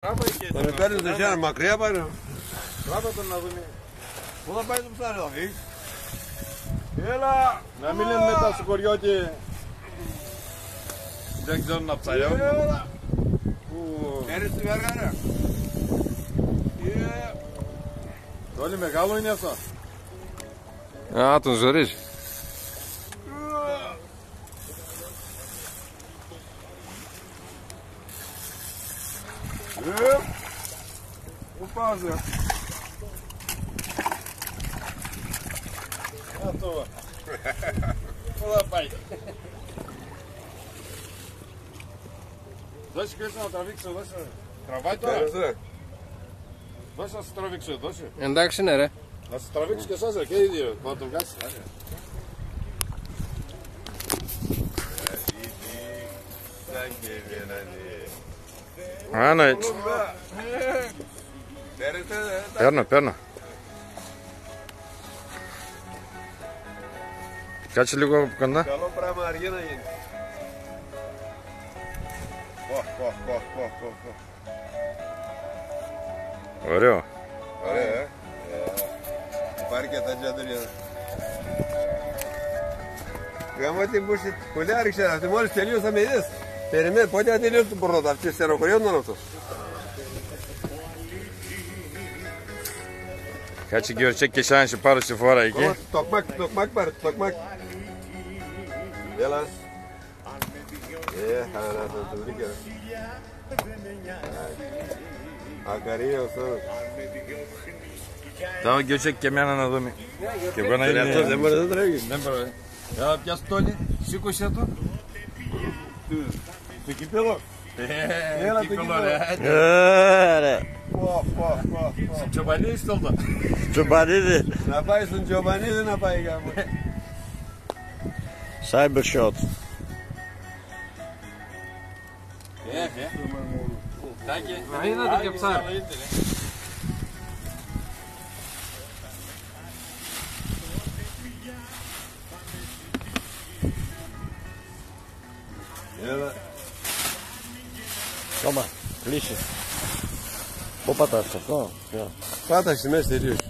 Τον παίρνεις δεξιά, μακριά πάει. Τράβα τον να δούμε. Πού θα πάει το ψάρι θα φύγει. Έλα! Να μην είναι μετά στο χωριό και δεν ξέρουν να ψαριώνουν. Έλα! Έρεις τη βέργα ρε. Όλοι μεγάλο είναι αυτό. Α, τον ζορίζει. Πού πας ρε. Αυτό. Πού θα πάει. Δώσε πίσω να τραβήξω, δώσε. Τραβάει τώρα. Δώσε να σε τραβήξω, δώσε. Εντάξει είναι ρε. Να σε τραβήξω και εσάς ρε, και οι δύο. Να το βγάλεις. Άνα έτσι. Παίρνω. Κάτσε λίγο από κοντά. Καλό πράγμα αργεί να γίνει. Ωραίο. Ωραία, πάρει και τα τζαντρία. Γάμω την πούση, πολύ άριξε αυτή, μόλις τελείωσα με είδες. Περιμένει, πότε θα τελειώσει το πρώτο, αυτή στεροκοριόταν αυτό. Κάτσε και ο Τσέκ και σαν σε πάρω στη φορά εκεί. Τοκμάκ πάρε, τοκμάκ. Έλα. Χαρά θα το βρήκε. Ακαρία αυτό. Τώρα και ο Τσέκ και εμένα να δούμε. Και εγώ να Είναι αυτός, δεν μπορεί να το τρέχει. Δεν μπορεί. Έλα πιάσου το όλοι, σήκωσε το. Το κύπελο. Έλα το κύπελο ρε. Τσοπανίδης τότε. Τσοπανίδη. Να πάει στον Τσοπανίδη να πάει κάπου. Cyber shot. Να είδατε και ψάρι. Έλα. Τόμα, κλείσει. Πού πατάς αυτό. Πάτα στη μέση τελείως.